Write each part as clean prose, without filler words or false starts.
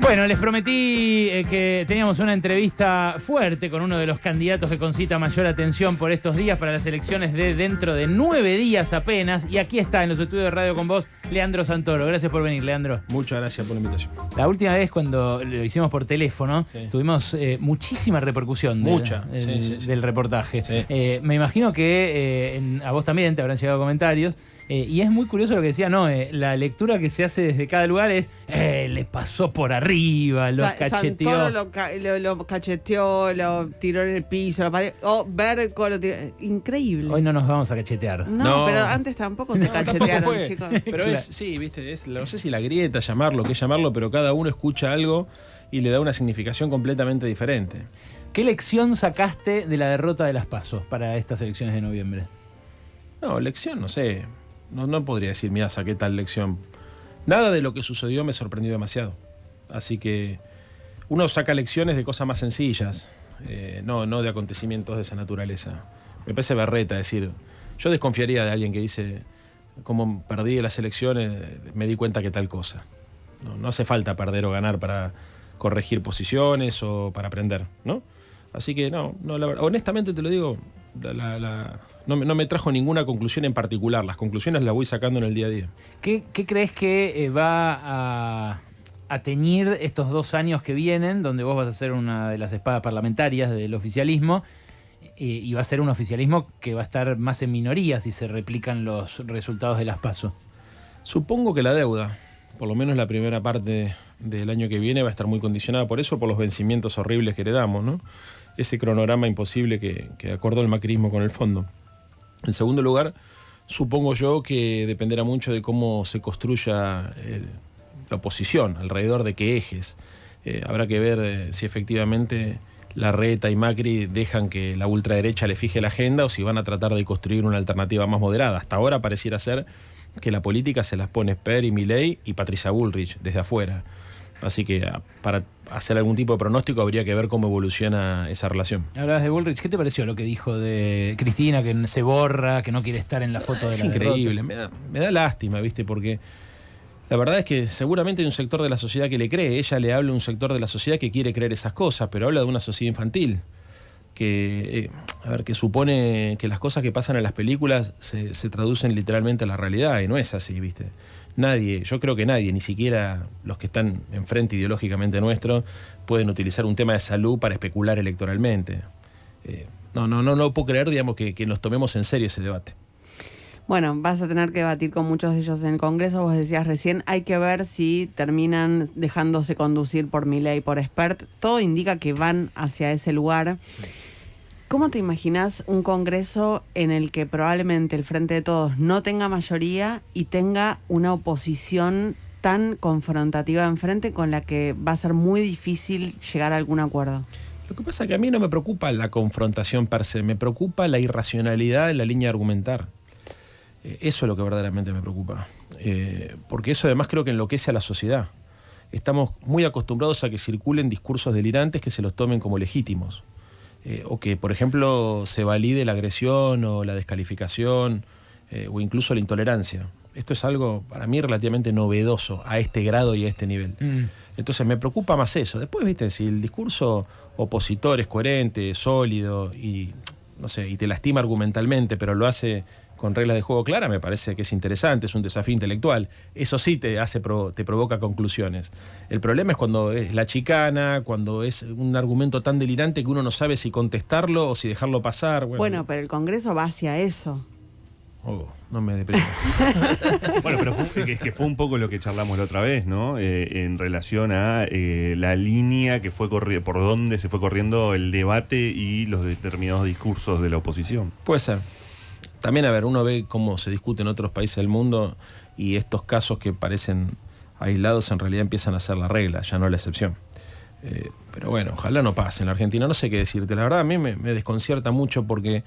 Bueno, les prometí que teníamos una entrevista fuerte con uno de los candidatos que concita mayor atención por estos días para las elecciones de dentro de 9 días apenas. Y aquí está, en los estudios de Radio con Vos, Leandro Santoro. Gracias por venir, Leandro. Muchas gracias por la invitación. La última vez cuando lo hicimos por teléfono, tuvimos muchísima repercusión del reportaje. Sí. Me imagino que a vos también te habrán llegado comentarios. Y es muy curioso lo que decía Noé. La lectura que se hace desde cada lugar es le pasó por arriba, lo cacheteó. Santoro lo cacheteó, lo tiró en el piso, Berco lo tiró. Increíble. Hoy no nos vamos a cachetear. No, pero antes tampoco se cachetearon, chicos. Pero viste, no sé si la grieta, llamarlo, pero cada uno escucha algo y le da una significación completamente diferente. ¿Qué lección sacaste de la derrota de las PASO para estas elecciones de noviembre? No, lección, no sé. No podría decir, mira, saqué tal lección. Nada de lo que sucedió me sorprendió demasiado. Así que uno saca lecciones de cosas más sencillas, no de acontecimientos de esa naturaleza. Me parece berreta decir, yo desconfiaría de alguien que dice, como perdí las elecciones, me di cuenta que tal cosa. No hace falta perder o ganar para corregir posiciones o para aprender, ¿no? Así que no, la verdad, honestamente te lo digo, no me trajo ninguna conclusión en particular. Las conclusiones las voy sacando en el día a día. ¿Qué crees que va a teñir estos 2 años que vienen, donde vos vas a ser una de las espadas parlamentarias del oficialismo, y va a ser un oficialismo que va a estar más en minoría si se replican los resultados de las PASO? Supongo que la deuda, por lo menos la primera parte del año que viene, va a estar muy condicionada por eso, por los vencimientos horribles que heredamos, ¿no? Ese cronograma imposible que acordó el macrismo con el fondo. En segundo lugar, supongo yo que dependerá mucho de cómo se construya la oposición, alrededor de qué ejes. Habrá que ver si efectivamente Larreta y Macri dejan que la ultraderecha le fije la agenda o si van a tratar de construir una alternativa más moderada. Hasta ahora pareciera ser que la política se las pone Sper y Milei y Patricia Bullrich desde afuera. Así que para hacer algún tipo de pronóstico habría que ver cómo evoluciona esa relación. Hablabas de Bullrich, ¿qué te pareció lo que dijo de Cristina, que se borra, que no quiere estar en la foto de la derrota? Es increíble, me da lástima, ¿viste? Porque la verdad es que seguramente hay un sector de la sociedad que le cree. Ella le habla a un sector de la sociedad que quiere creer esas cosas, pero habla de una sociedad infantil que supone que las cosas que pasan en las películas se traducen literalmente a la realidad, y no es así, ¿viste? Yo creo que nadie, ni siquiera los que están enfrente ideológicamente nuestro, pueden utilizar un tema de salud para especular electoralmente. No puedo creer, digamos, que nos tomemos en serio ese debate. Bueno, vas a tener que debatir con muchos de ellos en el Congreso. Vos decías recién, hay que ver si terminan dejándose conducir por Milei y por Espert. Todo indica que van hacia ese lugar. Sí. ¿Cómo te imaginás un Congreso en el que probablemente el Frente de Todos no tenga mayoría y tenga una oposición tan confrontativa enfrente con la que va a ser muy difícil llegar a algún acuerdo? Lo que pasa es que a mí no me preocupa la confrontación per se, me preocupa la irracionalidad en la línea de argumentar. Eso es lo que verdaderamente me preocupa. Porque eso además creo que enloquece a la sociedad. Estamos muy acostumbrados a que circulen discursos delirantes que se los tomen como legítimos. O que, por ejemplo, se valide la agresión o la descalificación o incluso la intolerancia. Esto es algo para mí relativamente novedoso a este grado y a este nivel. Entonces me preocupa más eso. Después, viste, si el discurso opositor es coherente, sólido y te lastima argumentalmente, pero lo hace con reglas de juego claras, me parece que es interesante, es un desafío intelectual. Eso sí te provoca conclusiones. El problema es cuando es la chicana, cuando es un argumento tan delirante que uno no sabe si contestarlo o si dejarlo pasar. Bueno, pero el Congreso va hacia eso. No me deprimo. Bueno, pero fue un poco lo que charlamos la otra vez, ¿no? En relación a la línea que fue por donde se fue corriendo el debate y los determinados discursos de la oposición. Puede ser. También, uno ve cómo se discute en otros países del mundo y estos casos que parecen aislados en realidad empiezan a ser la regla, ya no la excepción. Pero bueno, ojalá no pase en la Argentina. No sé qué decirte. La verdad a mí me desconcierta mucho porque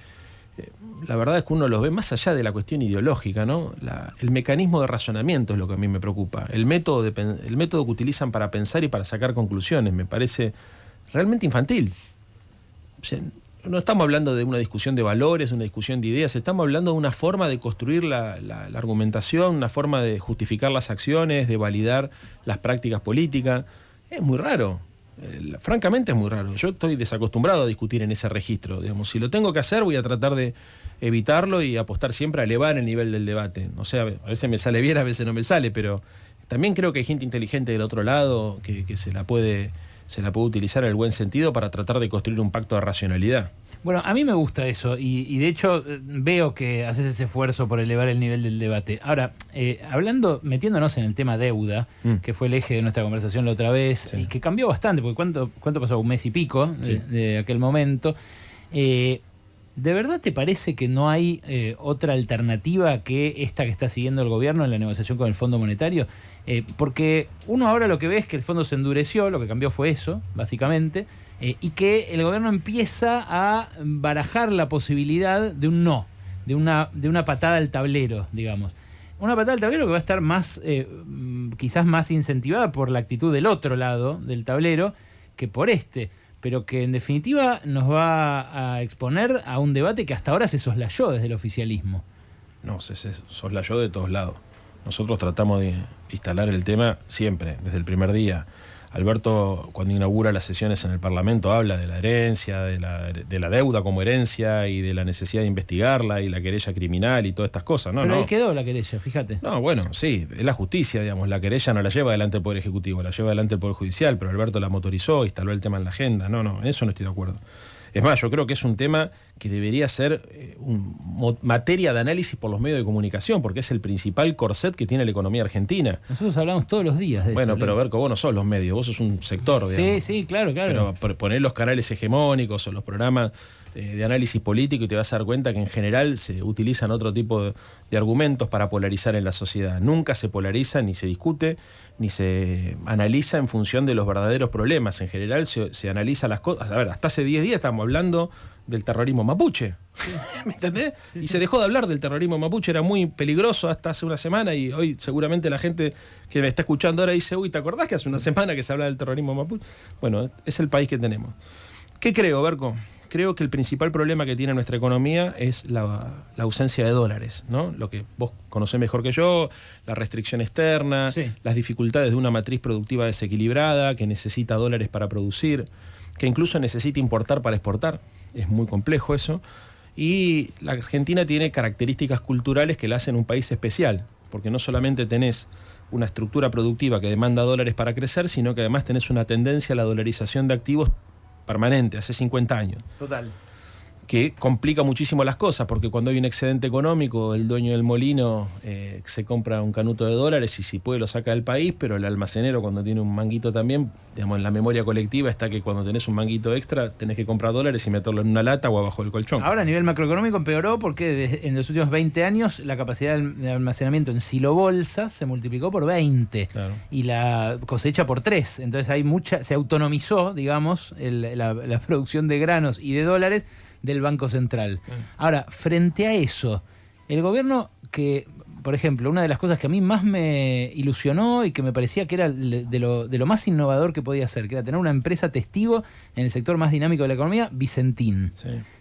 la verdad es que uno los ve más allá de la cuestión ideológica, ¿no? El mecanismo de razonamiento es lo que a mí me preocupa. El método que utilizan para pensar y para sacar conclusiones me parece realmente infantil. O sea, no estamos hablando de una discusión de valores, una discusión de ideas, estamos hablando de una forma de construir la argumentación, una forma de justificar las acciones, de validar las prácticas políticas. Es muy raro, francamente es muy raro. Yo estoy desacostumbrado a discutir en ese registro. Digamos, si lo tengo que hacer, voy a tratar de evitarlo y apostar siempre a elevar el nivel del debate. No sé, a veces me sale bien, a veces no me sale, pero también creo que hay gente inteligente del otro lado que se la puede utilizar en el buen sentido para tratar de construir un pacto de racionalidad. Bueno, a mí me gusta eso y de hecho veo que haces ese esfuerzo por elevar el nivel del debate. Ahora, metiéndonos en el tema deuda, que fue el eje de nuestra conversación la otra vez, y que cambió bastante, porque ¿cuánto pasó? Un mes y pico de aquel momento. ¿De verdad te parece que no hay otra alternativa que esta que está siguiendo el gobierno en la negociación con el Fondo Monetario? Porque uno ahora lo que ve es que el fondo se endureció, lo que cambió fue eso, básicamente, y que el gobierno empieza a barajar la posibilidad de un no, de una patada al tablero, digamos. Una patada al tablero que va a estar más, quizás más incentivada por la actitud del otro lado del tablero que por este, pero que en definitiva nos va a exponer a un debate que hasta ahora se soslayó desde el oficialismo. No, se soslayó de todos lados. Nosotros tratamos de instalar el tema siempre, desde el primer día. Alberto, cuando inaugura las sesiones en el Parlamento, habla de la herencia, de la deuda como herencia y de la necesidad de investigarla y la querella criminal y todas estas cosas. No, pero ahí quedó la querella, fíjate. No, bueno, sí, es la justicia, digamos. La querella no la lleva adelante el Poder Ejecutivo, la lleva adelante el Poder Judicial, pero Alberto la motorizó, instaló el tema en la agenda. No, en eso no estoy de acuerdo. Es más, yo creo que es un tema que debería ser materia de análisis por los medios de comunicación, porque es el principal corset que tiene la economía argentina. Nosotros hablamos todos los días de esto. Bueno, pero Berco, vos no sos los medios, vos sos un sector, digamos. Sí, claro. Pero poner los canales hegemónicos o los programas de análisis político y te vas a dar cuenta que en general se utilizan otro tipo de argumentos para polarizar en la sociedad. Nunca se polariza, ni se discute, ni se analiza en función de los verdaderos problemas. En general se analiza las cosas. A ver, hasta hace 10 días estábamos hablando del terrorismo mapuche. ¿Me entendés? Y se dejó de hablar del terrorismo mapuche, era muy peligroso hasta hace una semana y hoy seguramente la gente que me está escuchando ahora dice, uy, ¿te acordás que hace una semana que se habla del terrorismo mapuche? Bueno, es el país que tenemos. ¿Qué creo, Berco? Creo que el principal problema que tiene nuestra economía es la ausencia de dólares, ¿no? Lo que vos conocés mejor que yo, la restricción externa, las dificultades de una matriz productiva desequilibrada que necesita dólares para producir, que incluso necesita importar para exportar. Es muy complejo eso. Y la Argentina tiene características culturales que la hacen un país especial, porque no solamente tenés una estructura productiva que demanda dólares para crecer, sino que además tenés una tendencia a la dolarización de activos permanente, hace 50 años. Total. Que complica muchísimo las cosas, porque cuando hay un excedente económico, el dueño del molino se compra un canuto de dólares y si puede lo saca del país, pero el almacenero cuando tiene un manguito también, digamos, en la memoria colectiva está que cuando tenés un manguito extra tenés que comprar dólares y meterlo en una lata o abajo del colchón. Ahora a nivel macroeconómico empeoró porque en los últimos 20 años la capacidad de almacenamiento en silobolsas se multiplicó por 20 y la cosecha por 3. Entonces hay se autonomizó, digamos, la producción de granos y de dólares del Banco Central. Ahora, frente a eso, el gobierno que, por ejemplo, una de las cosas que a mí más me ilusionó y que me parecía que era de lo más innovador que podía hacer, que era tener una empresa testigo en el sector más dinámico de la economía, Vicentín.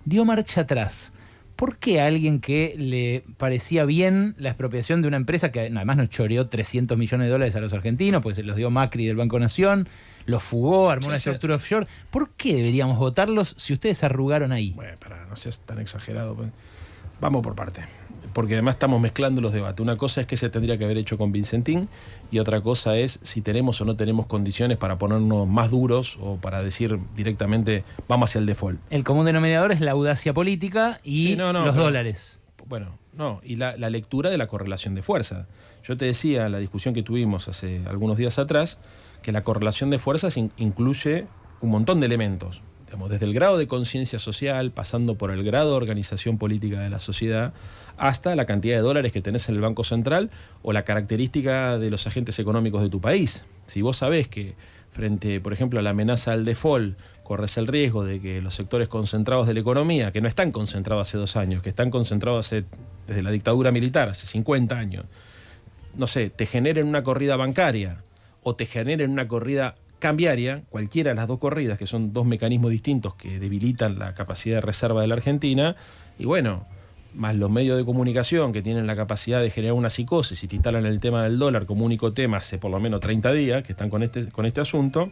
Dio marcha atrás. ¿Por qué a alguien que le parecía bien la expropiación de una empresa que además nos choreó 300 millones de dólares a los argentinos, pues se los dio Macri del Banco Nación, los fugó, armó una estructura offshore? ¿Por qué deberíamos votarlos si ustedes se arrugaron ahí? Bueno, no seas tan exagerado. Vamos por parte. Porque además estamos mezclando los debates. Una cosa es que se tendría que haber hecho con Vicentín y otra cosa es si tenemos o no tenemos condiciones para ponernos más duros o para decir directamente vamos hacia el default. El común denominador es la audacia política y los dólares. Bueno, y la lectura de la correlación de fuerza. Yo te decía en la discusión que tuvimos hace algunos días atrás que la correlación de fuerzas incluye un montón de elementos. Desde el grado de conciencia social, pasando por el grado de organización política de la sociedad, hasta la cantidad de dólares que tenés en el Banco Central o la característica de los agentes económicos de tu país. Si vos sabés que frente, por ejemplo, a la amenaza al default, corres el riesgo de que los sectores concentrados de la economía, que no están concentrados hace 2 años, que están concentrados desde la dictadura militar, hace 50 años, no sé, te generen una corrida bancaria o te generen una corrida cambiaria, cualquiera de las dos corridas, que son dos mecanismos distintos que debilitan la capacidad de reserva de la Argentina, y bueno, más los medios de comunicación que tienen la capacidad de generar una psicosis y te instalan el tema del dólar como único tema hace por lo menos 30 días que están con este asunto,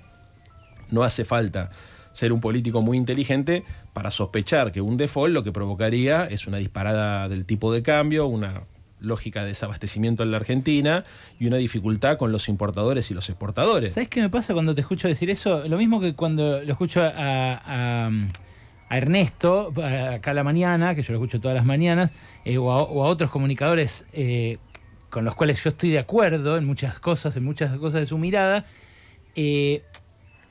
no hace falta ser un político muy inteligente para sospechar que un default lo que provocaría es una disparada del tipo de cambio, una lógica de desabastecimiento en la Argentina y una dificultad con los importadores y los exportadores. ¿Sabes qué me pasa cuando te escucho decir eso? Lo mismo que cuando lo escucho a Ernesto, acá a la mañana, que yo lo escucho todas las mañanas, o a otros comunicadores con los cuales yo estoy de acuerdo en muchas cosas de su mirada,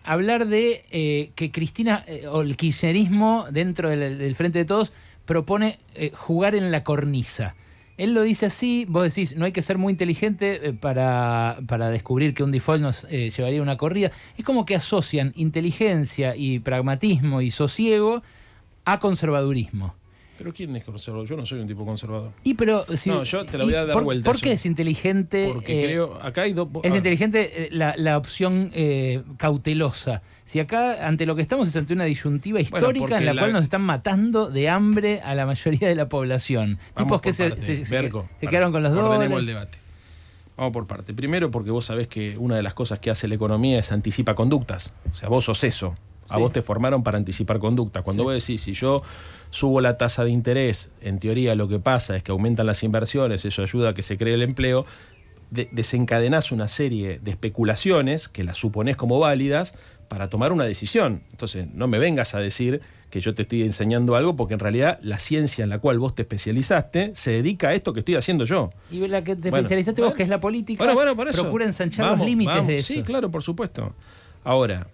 hablar de que Cristina, o el kirchnerismo dentro del Frente de Todos, propone jugar en la cornisa. Él lo dice así, vos decís, no hay que ser muy inteligente para descubrir que un default nos llevaría a una corrida. Es como que asocian inteligencia y pragmatismo y sosiego a conservadurismo. ¿Pero quién es conservador? Yo no soy un tipo conservador. Pero si, no, yo te la voy a dar vuelta. ¿Por qué es inteligente? Porque creo, acá hay dos... Es inteligente la opción cautelosa. Si acá, ante lo que estamos, es ante una disyuntiva histórica en la cual nos están matando de hambre a la mayoría de la población. Tipos que se quedaron con los dólares. Ordenemos el debate. Vamos por parte. Primero, porque vos sabés que una de las cosas que hace la economía es anticipa conductas. O sea, vos sos eso. A vos te formaron para anticipar conducta. Cuando vos decís, si yo subo la tasa de interés, en teoría lo que pasa es que aumentan las inversiones, eso ayuda a que se cree el empleo, desencadenás una serie de especulaciones que las suponés como válidas para tomar una decisión. Entonces, no me vengas a decir que yo te estoy enseñando algo, porque en realidad la ciencia en la cual vos te especializaste se dedica a esto que estoy haciendo yo. Y la que te especializaste vos, que es la política, por eso. Procura ensanchar los límites de eso. Sí, claro, por supuesto. Ahora,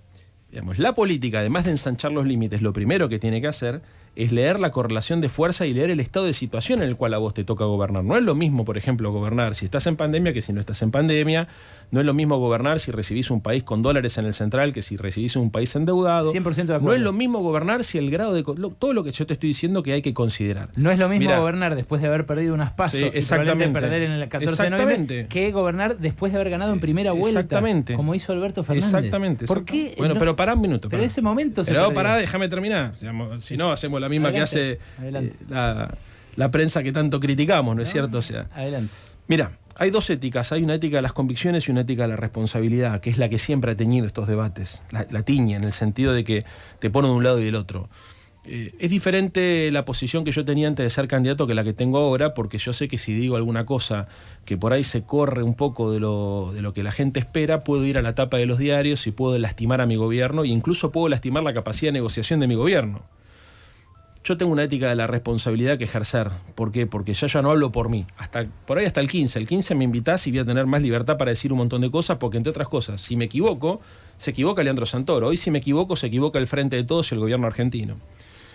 digamos, la política, además de ensanchar los límites, lo primero que tiene que hacer es leer la correlación de fuerza y leer el estado de situación en el cual a vos te toca gobernar. No es lo mismo, por ejemplo, gobernar si estás en pandemia que si no estás en pandemia. No es lo mismo gobernar si recibís un país con dólares en el central que si recibís un país endeudado. 100% de acuerdo. No es lo mismo gobernar si el grado de... todo lo que yo te estoy diciendo que hay que considerar. No es lo mismo gobernar después de haber perdido unas pasos y probablemente perder en el 14 de noviembre que gobernar después de haber ganado en primera vuelta. Exactamente. Como hizo Alberto Fernández. Exactamente. ¿Por qué? Bueno, pero pará un minuto. Pero ese momento se perdió. Pará, déjame terminar. Si no, hacemos la misma que hace la prensa que tanto criticamos, ¿no es cierto? O sea, adelante. Mira, hay dos éticas. Hay una ética de las convicciones y una ética de la responsabilidad, que es la que siempre ha teñido estos debates. La tiñe, en el sentido de que te pone de un lado y del otro. Es diferente la posición que yo tenía antes de ser candidato que la que tengo ahora, porque yo sé que si digo alguna cosa que por ahí se corre un poco de lo que la gente espera, puedo ir a la tapa de los diarios y puedo lastimar a mi gobierno, e incluso puedo lastimar la capacidad de negociación de mi gobierno. Yo tengo una ética de la responsabilidad que ejercer. ¿Por qué? Porque ya no hablo por mí. Por ahí hasta el 15. El 15 me invitás y voy a tener más libertad para decir un montón de cosas, porque entre otras cosas, si me equivoco, se equivoca Leandro Santoro. Hoy si me equivoco, se equivoca el Frente de Todos y el gobierno argentino.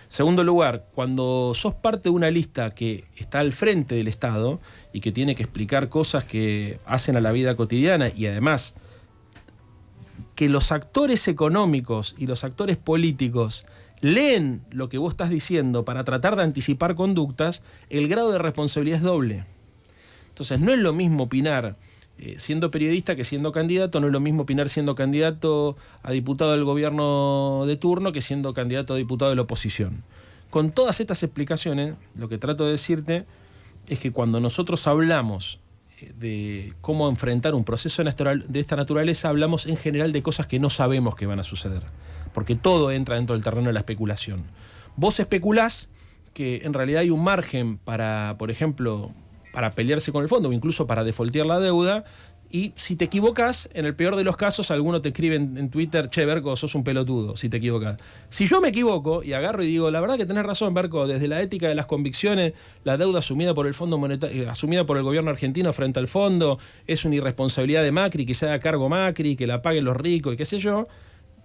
Segundo lugar, cuando sos parte de una lista que está al frente del Estado y que tiene que explicar cosas que hacen a la vida cotidiana, y además que los actores económicos y los actores políticos leen lo que vos estás diciendo para tratar de anticipar conductas, el grado de responsabilidad es doble. Entonces, no es lo mismo opinar siendo periodista que siendo candidato, no es lo mismo opinar siendo candidato a diputado del gobierno de turno que siendo candidato a diputado de la oposición. Con todas estas explicaciones, lo que trato de decirte es que cuando nosotros hablamos de cómo enfrentar un proceso de esta naturaleza, hablamos en general de cosas que no sabemos que van a suceder, porque todo entra dentro del terreno de la especulación. Vos especulás que en realidad hay un margen para, por ejemplo, para pelearse con el fondo o incluso para defaultear la deuda, y si te equivocas, en el peor de los casos, alguno te escribe en Twitter: che, Berco, sos un pelotudo si te equivocas. Si yo me equivoco y agarro y digo, la verdad que tenés razón, Berco, desde la ética de las convicciones, la deuda asumida por el Fondo Monetario, asumida por el gobierno argentino frente al fondo, es una irresponsabilidad de Macri, que se haga cargo Macri, que la paguen los ricos y qué sé yo.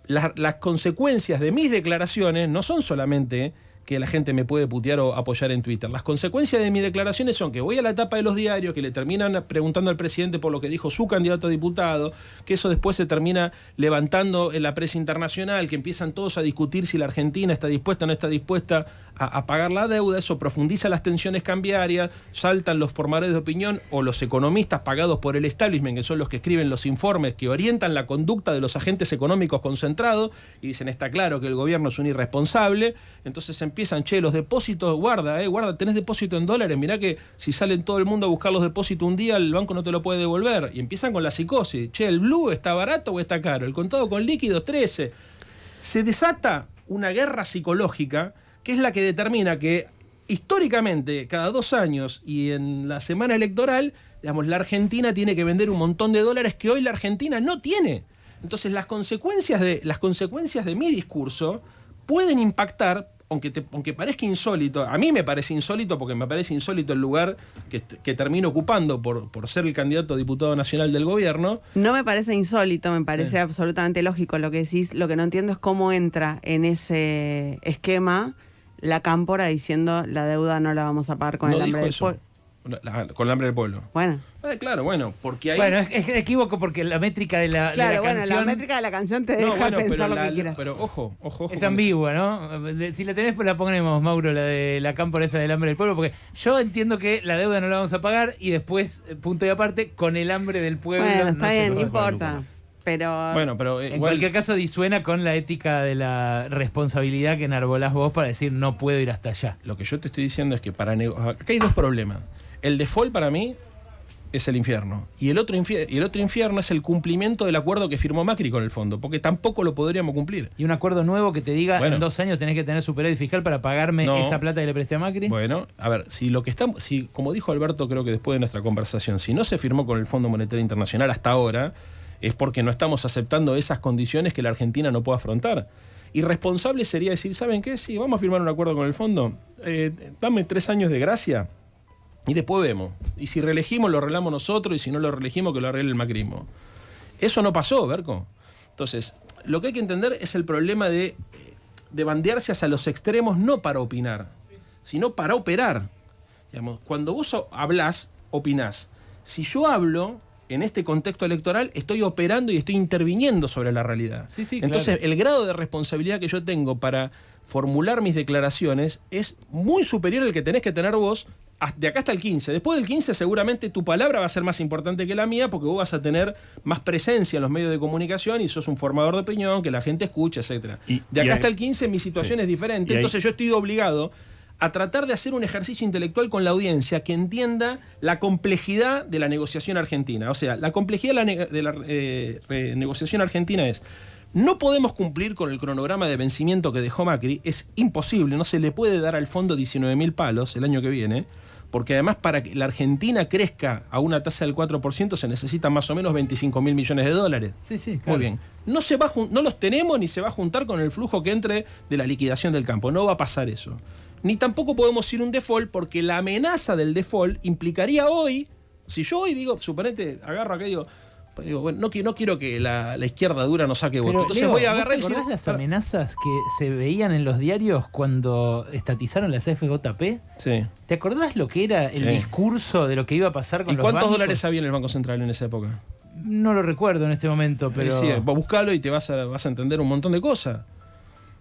Las consecuencias de mis declaraciones no son solamente que la gente me puede putear o apoyar en Twitter. Las consecuencias de mis declaraciones son que voy a la tapa de los diarios, que le terminan preguntando al presidente por lo que dijo su candidato a diputado, que eso después se termina levantando en la prensa internacional, que empiezan todos a discutir si la Argentina está dispuesta o no está dispuesta a pagar la deuda, eso profundiza las tensiones cambiarias, saltan los formadores de opinión o los economistas pagados por el establishment, que son los que escriben los informes que orientan la conducta de los agentes económicos concentrados, y dicen, está claro que el gobierno es un irresponsable, entonces empiezan, los depósitos, guarda, tenés depósito en dólares, mirá que si salen todo el mundo a buscar los depósitos un día, el banco no te lo puede devolver, y empiezan con la psicosis, el blue está barato o está caro, el contado con líquido 13. Se desata una guerra psicológica que es la que determina que históricamente, cada 2 años y en la semana electoral, digamos, la Argentina tiene que vender un montón de dólares que hoy la Argentina no tiene. Entonces las consecuencias de mi discurso pueden impactar, aunque parezca insólito. A mí me parece insólito porque me parece insólito el lugar que termino ocupando por ser el candidato a diputado nacional del gobierno. No me parece insólito, me parece absolutamente lógico lo que decís. Lo que no entiendo es cómo entra en ese esquema la Cámpora diciendo la deuda no la vamos a pagar con el hambre del pueblo. Con el hambre del pueblo. Bueno. Claro, porque ahí... Bueno, es equívoco porque la métrica de la canción... la métrica de la canción te deja pensar lo que quieras. Pero ojo. Es ambigua, ¿no? Si la tenés, pues la ponemos, Mauro, la de la Cámpora esa del hambre del pueblo, porque yo entiendo que la deuda no la vamos a pagar y después, punto y aparte, con el hambre del pueblo... Bueno, está bien, no importa. Pero en cualquier caso disuena con la ética de la responsabilidad que enarbolás vos para decir no puedo ir hasta allá. Lo que yo te estoy diciendo es que acá hay 2 problemas. El default para mí es el infierno. Y el otro infierno es el cumplimiento del acuerdo que firmó Macri con el fondo, porque tampoco lo podríamos cumplir. Y un acuerdo nuevo que te diga en 2 años tenés que tener superávit fiscal para pagarme esa plata que le presté a Macri. Bueno, a ver, como dijo Alberto, creo que después de nuestra conversación, si no se firmó con el Fondo Monetario Internacional hasta ahora, es porque no estamos aceptando esas condiciones que la Argentina no puede afrontar. Irresponsable sería decir, ¿saben qué? Sí, vamos a firmar un acuerdo con el fondo, dame 3 años de gracia y después vemos. Y si reelegimos, lo arreglamos nosotros, y si no lo reelegimos, que lo arregle el macrismo. Eso no pasó, Berco. Entonces, lo que hay que entender es el problema de bandearse hacia los extremos, no para opinar, sino para operar. Digamos, cuando vos hablás, opinás. Si yo hablo... En este contexto electoral estoy operando y estoy interviniendo sobre la realidad. Sí, entonces, claro. El grado de responsabilidad que yo tengo para formular mis declaraciones es muy superior al que tenés que tener vos de acá hasta el 15. Después del 15 seguramente tu palabra va a ser más importante que la mía porque vos vas a tener más presencia en los medios de comunicación y sos un formador de opinión que la gente escucha, etc. De acá hasta el 15 mi situación es diferente. Entonces yo estoy obligado a tratar de hacer un ejercicio intelectual con la audiencia que entienda la complejidad de la negociación argentina. O sea, la complejidad de la negociación argentina es: no podemos cumplir con el cronograma de vencimiento que dejó Macri, es imposible, no se le puede dar al fondo 19.000 palos el año que viene, porque además para que la Argentina crezca a una tasa del 4% se necesitan más o menos 25.000 millones de dólares. Sí, claro. Muy bien. No los tenemos ni se va a juntar con el flujo que entre de la liquidación del campo. No va a pasar eso. Ni tampoco podemos ir a un default porque la amenaza del default implicaría hoy, si yo hoy digo, suponete, agarro acá y digo, bueno, no quiero que la izquierda dura nos saque votos. Entonces Leo, voy a agarrar ¿te acordás las amenazas que se veían en los diarios cuando estatizaron las FJP? Sí. ¿Te acordás lo que era el discurso de lo que iba a pasar con los bancos? ¿Y cuántos dólares había en el Banco Central en esa época? No lo recuerdo en este momento, pero... Sí, buscalo y te vas a entender un montón de cosas.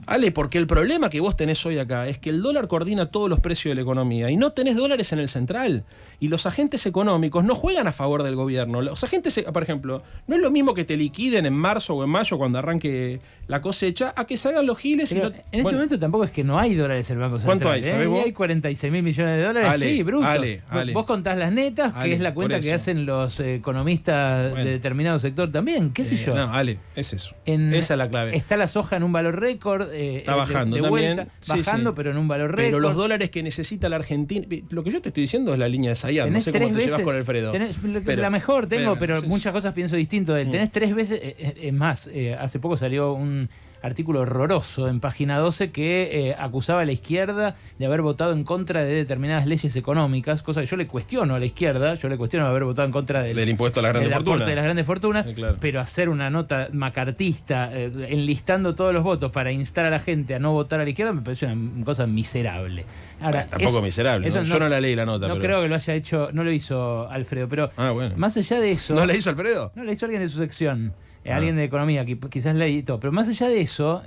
Ale, porque el problema que vos tenés hoy acá es que el dólar coordina todos los precios de la economía y no tenés dólares en el central. Y los agentes económicos no juegan a favor del gobierno. Los agentes, por ejemplo, no es lo mismo que te liquiden en marzo o en mayo cuando arranque la cosecha a que se hagan los giles. Pero en este momento tampoco es que no hay dólares en el Banco Central. ¿Cuánto hay? ¿Sabés vos? Hay 46.000 millones de dólares. Ale, sí, bruto. Ale. Vos contás las netas, que es la cuenta que hacen los economistas de determinado sector también. ¿Qué sé yo? No, Ale, es eso. Esa es la clave. Está la soja en un valor récord. Está bajando también. Bajando, pero en un valor récord. Pero los dólares que necesita la Argentina... Lo que yo te estoy diciendo es la línea de Sayar. No sé cómo te llevas con Alfredo. La mejor tengo, pero muchas cosas pienso distinto de él. Tenés 3 veces... Es más, hace poco salió un artículo horroroso en Página 12 que acusaba a la izquierda de haber votado en contra de determinadas leyes económicas, cosa que yo le cuestiono a la izquierda, yo le cuestiono haber votado en contra del impuesto a las grandes fortunas. De las grandes fortunas, claro. Pero hacer una nota macartista enlistando todos los votos para instar a la gente a no votar a la izquierda me parece una cosa miserable. Ahora, tampoco miserable, ¿no? Yo no la leí la nota. No creo que lo haya hecho, no lo hizo Alfredo, pero bueno. más allá de eso... ¿No la hizo Alfredo? No la hizo alguien de su sección. alguien de economía, quizás leí todo. Pero más allá de eso,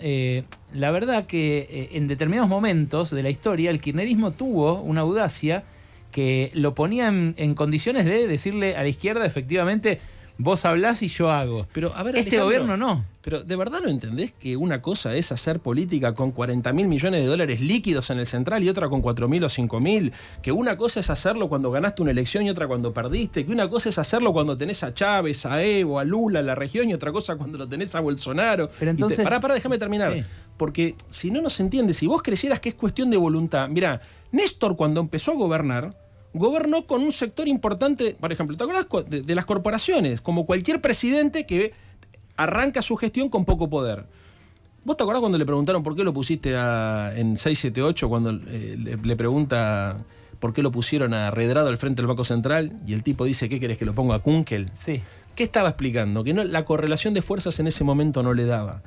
la verdad que en determinados momentos de la historia el kirchnerismo tuvo una audacia que lo ponía en condiciones de decirle a la izquierda, efectivamente, vos hablás y yo hago. Pero, a ver, este gobierno no. Pero ¿de verdad no entendés que una cosa es hacer política con 40.000 millones de dólares líquidos en el central y otra con 4.000 o 5.000? Que una cosa es hacerlo cuando ganaste una elección y otra cuando perdiste. Que una cosa es hacerlo cuando tenés a Chávez, a Evo, a Lula en la región y otra cosa cuando lo tenés a Bolsonaro. Pero entonces... Pará, déjame terminar. Sí. Porque si no se entiende, si vos creyeras que es cuestión de voluntad... Mirá, Néstor cuando empezó a gobernar, gobernó con un sector importante, por ejemplo, ¿te acordás de las corporaciones? Como cualquier presidente que arranca su gestión con poco poder. ¿Vos te acordás cuando le preguntaron por qué lo pusiste en 678, cuando le pregunta por qué lo pusieron a Redrado al frente del Banco Central? Y el tipo dice, ¿qué querés, que lo ponga a Kunkel? Sí. ¿Qué estaba explicando? Que la correlación de fuerzas en ese momento no le daba.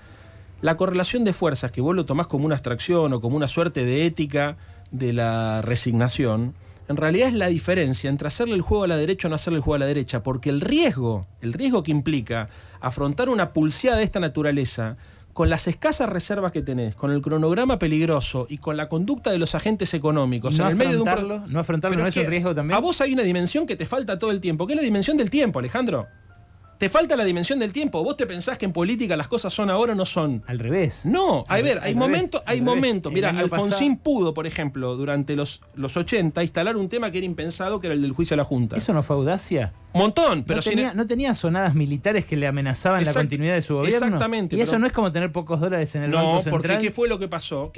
La correlación de fuerzas, que vos lo tomás como una abstracción o como una suerte de ética de la resignación, en realidad es la diferencia entre hacerle el juego a la derecha o no hacerle el juego a la derecha, porque el riesgo que implica afrontar una pulseada de esta naturaleza, con las escasas reservas que tenés, con el cronograma peligroso y con la conducta de los agentes económicos no en el medio de no afrontarlo no es un riesgo también. A vos hay una dimensión que te falta todo el tiempo, que es la dimensión del tiempo, Alejandro. Te falta la dimensión del tiempo. ¿Vos te pensás que en política las cosas son ahora o no son? Al revés. No, hay momentos. Mira, Alfonsín pudo, por ejemplo, durante los 80, instalar un tema que era impensado, que era el del juicio a la Junta. ¿Eso no fue audacia? Montón, pero ¿No tenía sonadas militares que le amenazaban la continuidad de su gobierno? Exactamente. Y eso no es como tener pocos dólares en el Banco Central. No, porque ¿qué fue lo que pasó?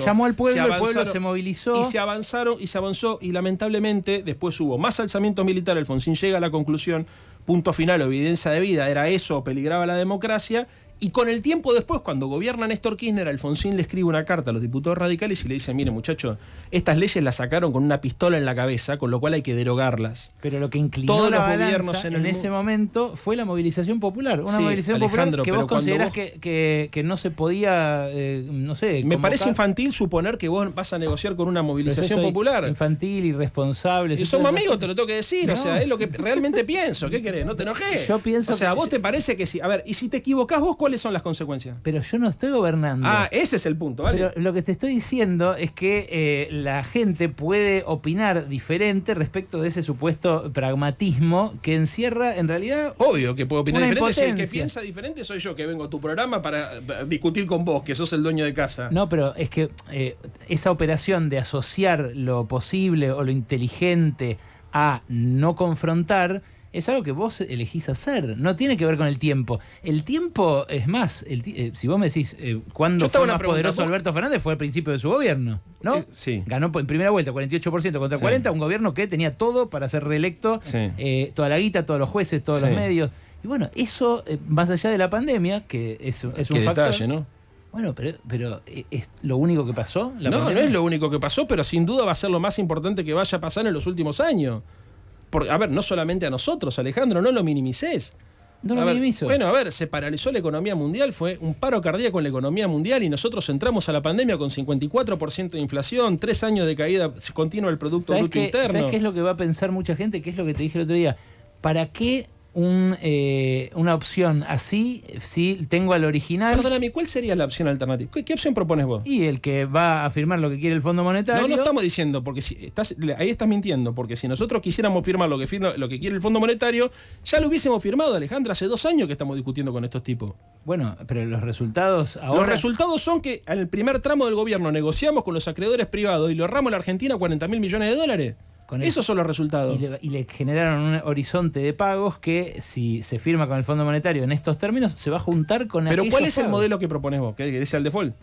Llamó al pueblo, el pueblo se movilizó. Y se avanzó, y lamentablemente después hubo más alzamientos militares. Alfonsín llega a la conclusión, punto final, evidencia de vida, era eso, peligraba la democracia. Y con el tiempo después, cuando gobierna Néstor Kirchner, Alfonsín le escribe una carta a los diputados radicales y le dice, miren muchachos, estas leyes las sacaron con una pistola en la cabeza, con lo cual hay que derogarlas. Pero lo que inclinó todos la los balanza gobiernos en ese momento fue la movilización popular. Una movilización Alejandro, popular que vos considerás que no se podía, no sé, convocar. Me parece infantil suponer que vos vas a negociar con una movilización popular. Infantil, irresponsable. Y somos amigos, te lo tengo que decir. No. O sea, es lo que realmente pienso. ¿Qué querés? ¿No te enojes? Yo pienso. O sea, ¿a vos te parece que sí? A ver, y si te equivocás vos, ¿cuáles son las consecuencias? Pero yo no estoy gobernando. Ah, ese es el punto, ¿vale? Pero lo que te estoy diciendo es que la gente puede opinar diferente respecto de ese supuesto pragmatismo que encierra, en realidad... Obvio que puedo opinar diferente. Si el que impotencia. piensa diferente soy yo, que vengo a tu programa para discutir con vos, que sos el dueño de casa. No, pero es que esa operación de asociar lo posible o lo inteligente a no confrontar... es algo que vos elegís hacer, no tiene que ver con el tiempo. El tiempo, es más, si vos me decís cuándo fue más poderoso Alberto Fernández, fue al principio de su gobierno, ¿no? Sí. Ganó en primera vuelta 48% contra 40%, un gobierno que tenía todo para ser reelecto, toda la guita, todos los jueces, todos los medios. Y bueno, eso, más allá de la pandemia, que es un factor... detalle, ¿no? Bueno, pero ¿es lo único que pasó? No es lo único que pasó, pero sin duda va a ser lo más importante que vaya a pasar en los últimos años. A ver, no solamente a nosotros, Alejandro, no lo minimices. No lo minimizo. Bueno, a ver, se paralizó la economía mundial, fue un paro cardíaco en la economía mundial y nosotros entramos a la pandemia con 54% de inflación, 3 años de caída continua del Producto Bruto Interno. ¿Sabes qué es lo que va a pensar mucha gente? ¿Qué es lo que te dije el otro día? ¿Para qué una opción así si tengo al original? Perdóname, ¿cuál sería la opción alternativa? ¿Qué opción propones vos? Y el que va a firmar lo que quiere el Fondo Monetario. No estamos diciendo, porque ahí estás mintiendo, porque si nosotros quisiéramos firmar lo que quiere el Fondo Monetario, ya lo hubiésemos firmado, Alejandra, hace 2 años que estamos discutiendo con estos tipos. Bueno, pero los resultados ahora... Los resultados son que en el primer tramo del gobierno negociamos con los acreedores privados y lo ahorramos a la Argentina $40.000 millones. Esos son los resultados. Y le generaron un horizonte de pagos que, si se firma con el Fondo Monetario en estos términos, se va a juntar con aquellos. Pero ¿cuál es pagos? El modelo que propones vos? ¿Que dice al default?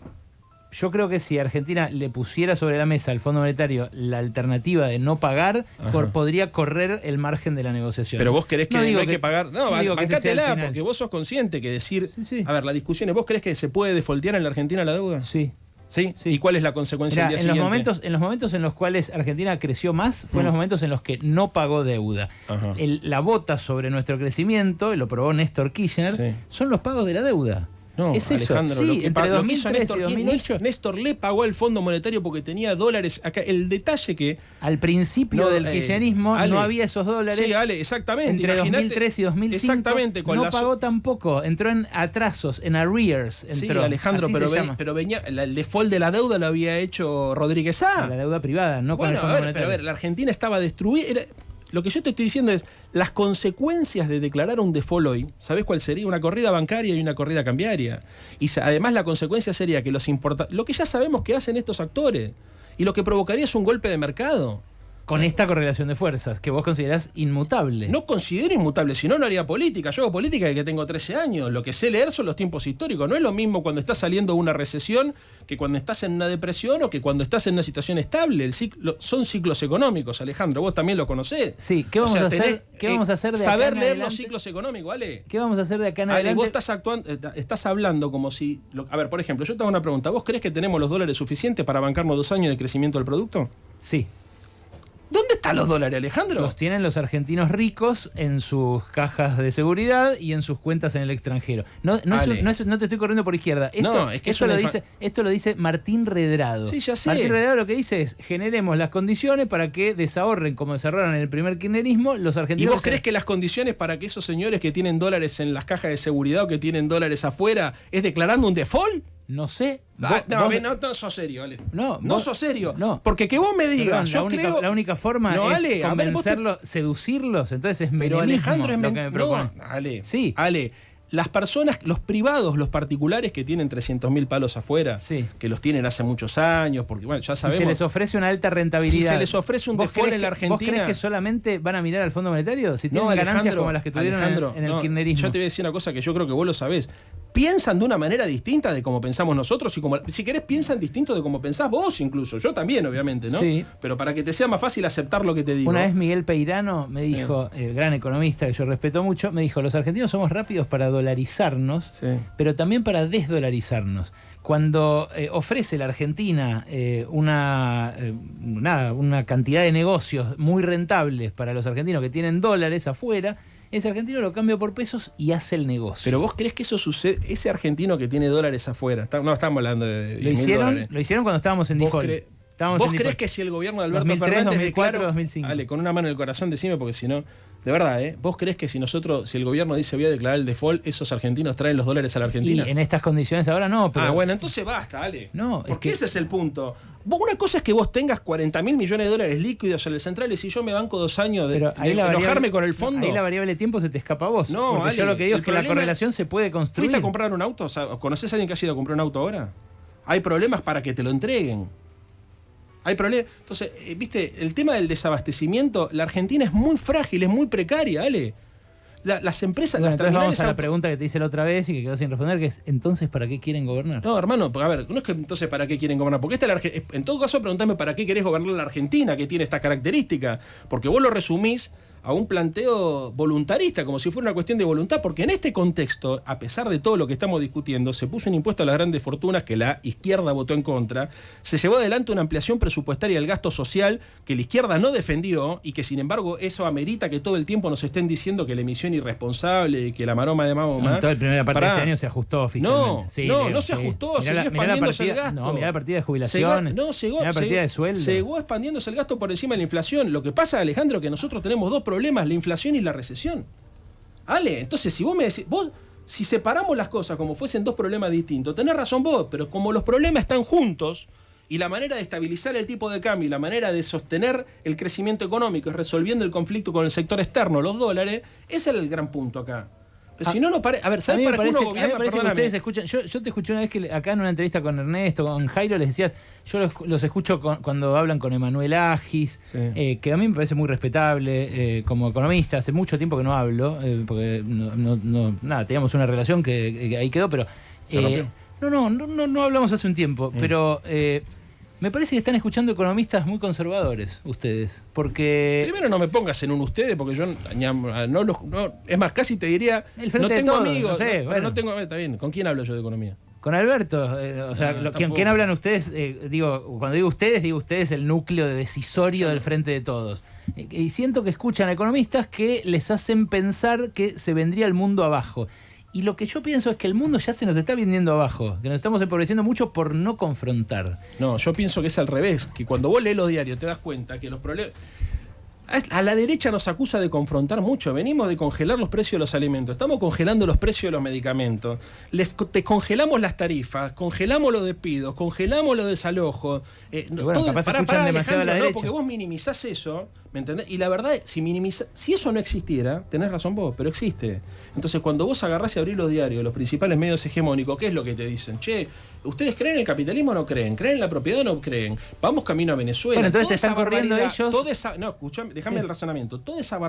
Yo creo que si Argentina le pusiera sobre la mesa al Fondo Monetario la alternativa de no pagar, podría correr el margen de la negociación. Pero vos querés que no hay que pagar. No, bancátela, porque vos sos consciente que decir. Sí. A ver, la discusión es: ¿vos creés que se puede defoltear en la Argentina la deuda? Sí. ¿Sí? ¿Y cuál es la consecuencia del día siguiente? En los momentos en los cuales Argentina creció más, fue en los momentos en los que no pagó deuda. La bota sobre nuestro crecimiento, lo probó Néstor Kirchner, son los pagos de la deuda. No, es eso. Alejandro, Sí, lo que entre lo que hizo 2013 y 2008. Néstor le pagó al Fondo Monetario porque tenía dólares acá. El detalle que... Al principio del kirchnerismo Ale, no había esos dólares. Sí, Ale, exactamente. Entre 2003 y 2005 exactamente, no pagó tampoco. Entró en atrasos, en arrears. Entró. Sí, Alejandro, pero venía el default de la deuda lo había hecho Rodríguez Sá. La deuda privada, no bueno, con el Fondo Monetario. Pero a ver, la Argentina estaba destruida. Lo que yo te estoy diciendo es, las consecuencias de declarar un default hoy, ¿sabés cuál sería? Una corrida bancaria y una corrida cambiaria. Y además la consecuencia sería que lo que ya sabemos que hacen estos actores, y lo que provocaría es un golpe de mercado. Con esta correlación de fuerzas, que vos considerás inmutable. No considero inmutable, si no, no haría política. Yo hago política desde que tengo 13 años. Lo que sé leer son los tiempos históricos. No es lo mismo cuando estás saliendo de una recesión que cuando estás en una depresión o que cuando estás en una situación estable. Son ciclos económicos, Alejandro. Vos también lo conocés. Sí, ¿qué vamos a hacer? ¿Qué vamos a hacer de acá saber en leer adelante? los ciclos económicos, ¿vale? ¿Qué vamos a hacer de acá en Ale, adelante? vos estás hablando como si... A ver, por ejemplo, yo te hago una pregunta. ¿Vos crees que tenemos los dólares suficientes para bancarnos 2 años de crecimiento del producto? Sí. ¿Dónde están los dólares, Alejandro? Los tienen los argentinos ricos en sus cajas de seguridad y en sus cuentas en el extranjero. No te estoy corriendo por izquierda. Esto lo dice Martín Redrado. Sí, ya sé. Martín Redrado lo que dice es: generemos las condiciones para que desahorren, como desahorraron en el primer kirchnerismo, los argentinos. ¿Y vos crees que las condiciones para que esos señores que tienen dólares en las cajas de seguridad o que tienen dólares afuera es declarando un default? No sé. No sos serio, Ale. No sos serio. No. Porque que vos me digas, la única forma es convencerlos, seducirlos. Entonces es pero Alejandro lo que me propone. Ale, sí. Ale, las personas, los privados, los particulares que tienen 300.000 palos afuera, sí, que los tienen hace muchos años, porque bueno, ya sabemos. Si se les ofrece una alta rentabilidad. Si se les ofrece un default en la Argentina. ¿Vos crees que solamente van a mirar al Fondo Monetario? Si tienen ganancias como las que tuvieron en el kirchnerismo. Yo te voy a decir una cosa que yo creo que vos lo sabés. Piensan de una manera distinta de como pensamos nosotros y como, si querés, piensan distinto de como pensás vos incluso. Yo también, obviamente, ¿no? Sí. Pero para que te sea más fácil aceptar lo que te digo. Una vez Miguel Peirano me dijo, el gran economista que yo respeto mucho, me dijo: los argentinos somos rápidos para dolarizarnos, sí, pero también para desdolarizarnos. Cuando ofrece la Argentina una cantidad de negocios muy rentables para los argentinos que tienen dólares afuera, ese argentino lo cambia por pesos y hace el negocio. Pero vos creés que eso sucede, ese argentino que tiene dólares afuera, no estamos hablando de lo hicieron cuando estábamos en default. ¿Vos creés que si el gobierno de Alberto 2003, Fernández 2004, 2005. Ale, con una mano en el corazón decime, porque si no, de verdad, ¿vos creés que si el gobierno dice voy a declarar el default, esos argentinos traen los dólares a la Argentina? Y en estas condiciones ahora no, pero... bueno, entonces basta, Ale. No, porque ese es el punto. Una cosa es que vos tengas 40.000 millones de dólares líquidos en el central y si yo me banco 2 años de enojarme con el fondo. Ahí la variable de tiempo se te escapa a vos. No, porque Ale, yo lo que digo es que la correlación se puede construir. ¿Fuiste a comprar un auto? O sea, ¿conocés a alguien que haya ido a comprar un auto ahora? Hay problemas para que te lo entreguen. Hay problemas. Entonces, viste, el tema del desabastecimiento, la Argentina es muy frágil, es muy precaria, Ale. Las empresas... Bueno, entonces vamos a la pregunta que te hice la otra vez y que quedó sin responder, que es: ¿entonces para qué quieren gobernar? No, hermano, a ver, no es que entonces para qué quieren gobernar, porque en todo caso preguntame para qué querés gobernar la Argentina, que tiene esta característica, porque vos lo resumís a un planteo voluntarista, como si fuera una cuestión de voluntad, porque en este contexto, a pesar de todo lo que estamos discutiendo, se puso un impuesto a las grandes fortunas que la izquierda votó en contra, se llevó adelante una ampliación presupuestaria del gasto social que la izquierda no defendió y que sin embargo eso amerita que todo el tiempo nos estén diciendo que la emisión irresponsable y que la maroma de Mahoma... Toda la primera parte de este año se ajustó fiscalmente. No se ajustó, siguió expandiéndose el gasto. No, mirá la partida de jubilación, mirá la partida de sueldo. Seguó expandiéndose el gasto por encima de la inflación. Lo que pasa, Alejandro, que nosotros tenemos dos problemas: la inflación y la recesión. Ale, entonces si vos me decís, si separamos las cosas como fuesen dos problemas distintos, tenés razón vos, pero como los problemas están juntos y la manera de estabilizar el tipo de cambio y la manera de sostener el crecimiento económico es resolviendo el conflicto con el sector externo, los dólares, ese es el gran punto acá. Pero si no, no parece. A ver, ¿sabes para qué uno gobierna? A mí me parece que ustedes escuchan. Yo te escuché una vez que acá en una entrevista con Ernesto, con Jairo, les decías: yo los escucho cuando hablan con Emanuel Agis, sí, que a mí me parece muy respetable como economista. Hace mucho tiempo que no hablo, porque nada, teníamos una relación que ahí quedó, pero. No hablamos hace un tiempo, pero. Me parece que están escuchando economistas muy conservadores, ustedes, porque... Primero no me pongas en un ustedes, porque yo es más, casi te diría, no tengo amigos, no sé, bueno. No tengo, está bien, ¿con quién hablo yo de economía? Con Alberto, ¿quién hablan ustedes? Cuando digo ustedes, el núcleo decisorio del Frente de Todos. Y siento que escuchan a economistas que les hacen pensar que se vendría el mundo abajo. Y lo que yo pienso es que el mundo ya se nos está viniendo abajo, que nos estamos empobreciendo mucho por no confrontar. No, yo pienso que es al revés, que cuando vos lees los diarios te das cuenta que los problemas... A la derecha nos acusa de confrontar mucho. Venimos de congelar los precios de los alimentos. Estamos congelando los precios de los medicamentos. Te congelamos las tarifas, congelamos los despidos, congelamos los desalojos. Bueno, capaz escuchan demasiado a la derecha. Porque vos minimizás eso, ¿me entendés? Y la verdad, si eso no existiera, tenés razón vos, pero existe. Entonces, cuando vos agarrás y abrís los diarios, los principales medios hegemónicos, ¿qué es lo que te dicen? Che, ¿ustedes creen en el capitalismo o no creen? ¿Creen en la propiedad o no creen? Vamos camino a Venezuela. Bueno, entonces te están corriendo ellos. No, escúchame, déjame el razonamiento. Toda esa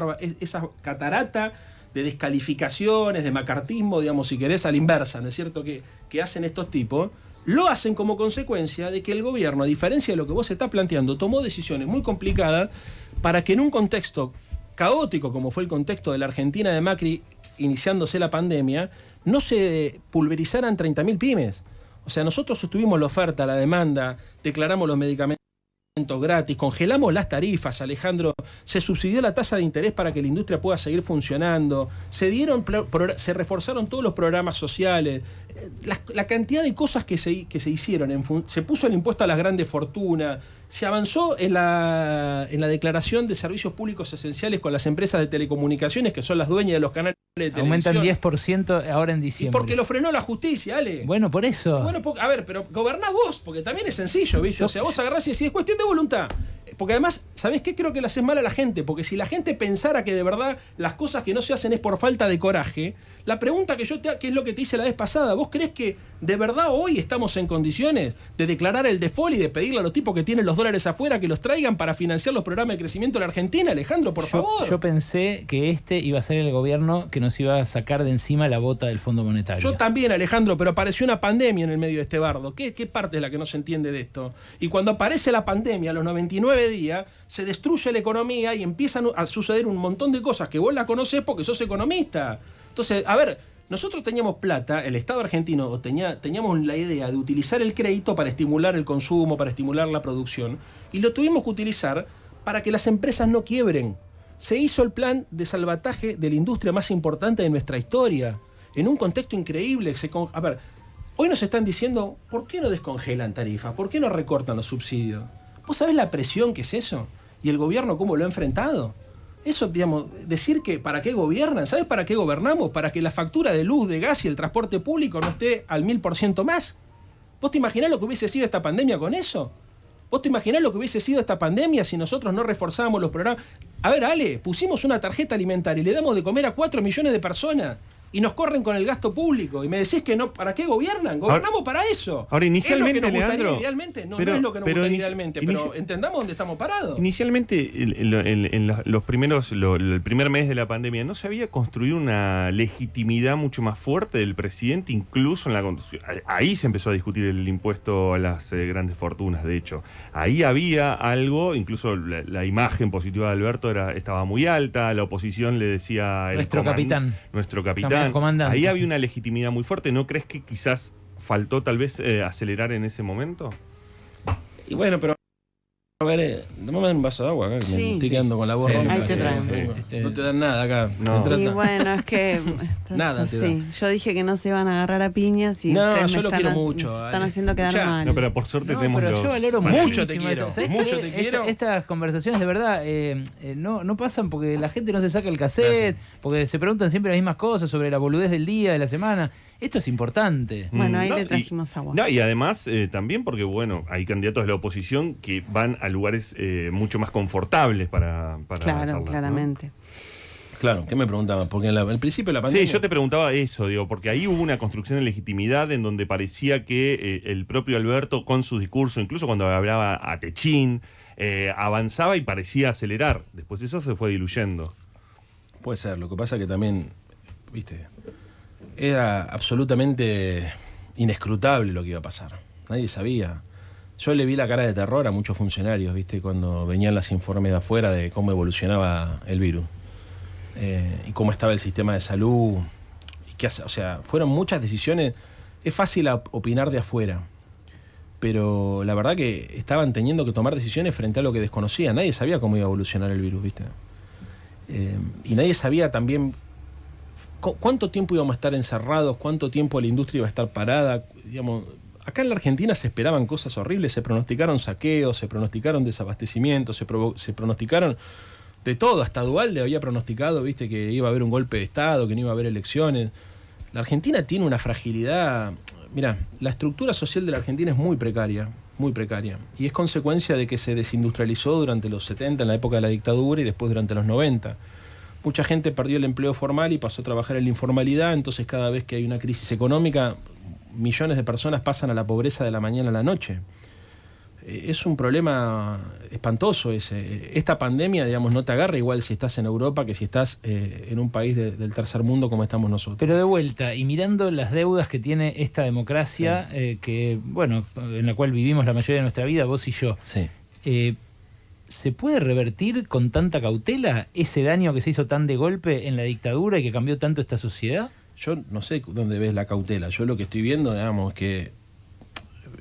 catarata de descalificaciones, de macartismo, digamos, si querés, a la inversa, ¿no es cierto? Que hacen estos tipos, lo hacen como consecuencia de que el gobierno, a diferencia de lo que vos estás planteando, tomó decisiones muy complicadas para que en un contexto caótico, como fue el contexto de la Argentina de Macri iniciándose la pandemia, no se pulverizaran 30.000 pymes. O sea, nosotros sostuvimos la oferta, la demanda, declaramos los medicamentos gratis, congelamos las tarifas, Alejandro, se subsidió la tasa de interés para que la industria pueda seguir funcionando, se reforzaron todos los programas sociales, la cantidad de cosas que se hicieron, se puso el impuesto a las grandes fortunas, se avanzó en la declaración de servicios públicos esenciales con las empresas de telecomunicaciones que son las dueñas de los canales de televisión. Aumentan 10% ahora en diciembre. Y porque lo frenó la justicia, Ale. Bueno, por eso. Bueno, a ver, pero gobernás vos, porque también es sencillo, ¿viste? O sea, vos agarrás y decís, es cuestión de voluntad. Porque además, ¿sabés qué? Creo que le haces mal a la gente, porque si la gente pensara que de verdad las cosas que no se hacen es por falta de coraje, la pregunta que que es lo que te hice la vez pasada, ¿vos creés que de verdad hoy estamos en condiciones de declarar el default y de pedirle a los tipos que tienen los dólares afuera que los traigan para financiar los programas de crecimiento de la Argentina? Alejandro, por favor. Yo pensé que iba a ser el gobierno que nos iba a sacar de encima la bota del Fondo Monetario. Yo también, Alejandro, pero apareció una pandemia en el medio de este bardo. ¿Qué parte es la que no se entiende de esto? Y cuando aparece la pandemia, a los 99 días, se destruye la economía y empiezan a suceder un montón de cosas que vos las conocés porque sos economista. Entonces, a ver, nosotros teníamos plata, el Estado argentino teníamos la idea de utilizar el crédito para estimular el consumo, para estimular la producción, y lo tuvimos que utilizar para que las empresas no quiebren. Se hizo el plan de salvataje de la industria más importante de nuestra historia, en un contexto increíble. A ver, hoy nos están diciendo, ¿por qué no descongelan tarifas? ¿Por qué no recortan los subsidios? ¿Vos sabés la presión que es eso? ¿Y el gobierno cómo lo ha enfrentado? Eso, digamos, decir que ¿para qué gobiernan? ¿Sabes para qué gobernamos? Para que la factura de luz, de gas y el transporte público no esté al 1000% más. ¿Vos te imaginás lo que hubiese sido esta pandemia con eso? ¿Vos te imaginás lo que hubiese sido esta pandemia si nosotros no reforzábamos los programas? A ver, Ale, pusimos una tarjeta alimentaria y le damos de comer a 4 millones de personas. Y nos corren con el gasto público. Y me decís que no, ¿para qué gobiernan? Gobernamos ahora, para eso. Ahora, inicialmente, ¿es lo que nos gustaría Leandro, idealmente? No, no es lo que nos gustaría idealmente, pero entendamos dónde estamos parados. Inicialmente, en el primer mes de la pandemia, ¿no se había construido una legitimidad mucho más fuerte del presidente, incluso en la conducción? Ahí se empezó a discutir el impuesto a las grandes fortunas, de hecho. Ahí había algo, incluso la imagen positiva de Alberto estaba muy alta, la oposición le decía... Nuestro capitán. Ahí había una legitimidad muy fuerte. ¿No crees que quizás faltó tal vez acelerar en ese momento? Y bueno, pero a ver, dame un vaso de agua acá, que sí, me estoy quedando con la voz ronca. Ahí te traen. No te dan nada acá. No. Y bueno, es que nada te sí, yo dije que no se iban a agarrar a piñas y no, yo lo quiero mucho. Están haciendo quedar mal. No, pero por suerte tenemos pero yo valoro mucho te quiero. Mucho te quiero. Estas conversaciones de verdad no pasan porque la gente no se saca el cassette, porque se preguntan siempre las mismas cosas sobre la boludez del día, de la semana. Esto es importante. Bueno, ahí le trajimos agua. No, y además también porque, bueno, hay candidatos de la oposición que van a lugares mucho más confortables para claro, charlar, claramente. ¿no? Claro, ¿qué me preguntaban? Porque en el principio de la pandemia... Sí, yo te preguntaba eso, digo, porque ahí hubo una construcción de legitimidad en donde parecía que el propio Alberto, con su discurso, incluso cuando hablaba a Techín, avanzaba y parecía acelerar. Después eso se fue diluyendo. Puede ser, lo que pasa que también, viste, era absolutamente inescrutable lo que iba a pasar. Nadie sabía. Yo le vi la cara de terror a muchos funcionarios, viste, cuando venían los informes de afuera de cómo evolucionaba el virus. Y cómo estaba el sistema de salud. Y o sea, fueron muchas decisiones. Es fácil opinar de afuera, pero la verdad que estaban teniendo que tomar decisiones frente a lo que desconocían. Nadie sabía cómo iba a evolucionar el virus, ¿viste? Y nadie sabía también ¿cuánto tiempo íbamos a estar encerrados? ¿Cuánto tiempo la industria iba a estar parada? Digamos, acá en la Argentina se esperaban cosas horribles, se pronosticaron saqueos, se pronosticaron desabastecimientos, se pronosticaron de todo. Hasta Duhalde había pronosticado, viste, que iba a haber un golpe de Estado, que no iba a haber elecciones. La Argentina tiene una fragilidad. Mirá, la estructura social de la Argentina es muy precaria, y es consecuencia de que se desindustrializó durante los 70, en la época de la dictadura, y después durante los 90. Mucha gente perdió el empleo formal y pasó a trabajar en la informalidad, entonces cada vez que hay una crisis económica, millones de personas pasan a la pobreza de la mañana a la noche. Es un problema espantoso ese. Esta pandemia, digamos, no te agarra igual si estás en Europa que si estás en un país del tercer mundo como estamos nosotros. Pero de vuelta, y mirando las deudas que tiene esta democracia, que, bueno, en la cual vivimos la mayoría de nuestra vida, vos y yo, sí. ¿Se puede revertir con tanta cautela ese daño que se hizo tan de golpe en la dictadura y que cambió tanto esta sociedad? Yo no sé dónde ves la cautela. Yo lo que estoy viendo, digamos, que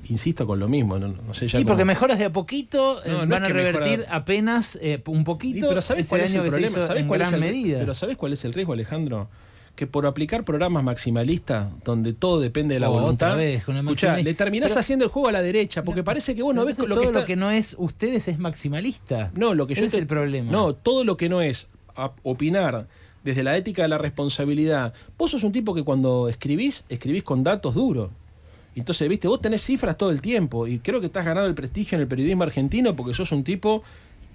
insisto con lo mismo, no sé ya. Sí, porque mejoras de a poquito, van a revertir mejora apenas un poquito. Pero ¿sabés cuál es el problema? ¿Sabés cuál es medida? Pero ¿sabés cuál es el riesgo, Alejandro? Que por aplicar programas maximalistas donde todo depende de la voluntad, escuchá, le terminás haciendo el juego a la derecha, porque parece que vos no ves lo que lo que no es ustedes es maximalista. No, lo que es el problema. No, todo lo que no es opinar desde la ética de la responsabilidad. Vos sos un tipo que cuando escribís con datos duros. Entonces, viste, vos tenés cifras todo el tiempo y creo que estás ganando el prestigio en el periodismo argentino porque sos un tipo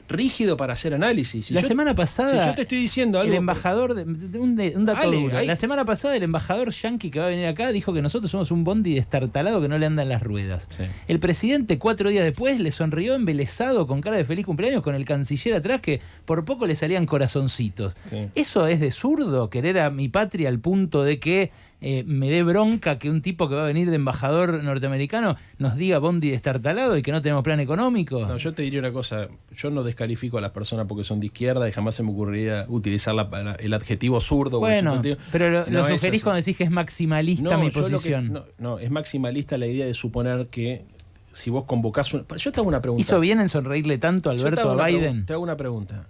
rígido para hacer análisis. La semana pasada, si yo te estoy diciendo algo, el embajador, un dato duro. La semana pasada el embajador yanqui que va a venir acá dijo que nosotros somos un bondi destartalado que no le andan las ruedas. Sí. El presidente 4 días después le sonrió embelesado con cara de feliz cumpleaños con el canciller atrás que por poco le salían corazoncitos. Sí. ¿Eso es de zurdo, querer a mi patria al punto de que me dé bronca que un tipo que va a venir de embajador norteamericano nos diga bondi destartalado y que no tenemos plan económico? No, yo te diría una cosa, yo no descalifico a las personas porque son de izquierda y jamás se me ocurriría utilizar el adjetivo zurdo. Bueno, pero lo sugerís cuando decís que es maximalista mi posición. No, es maximalista la idea de suponer que si vos convocás... Yo te hago una pregunta. ¿Hizo bien en sonreírle tanto a Alberto a Biden? Te hago una pregunta.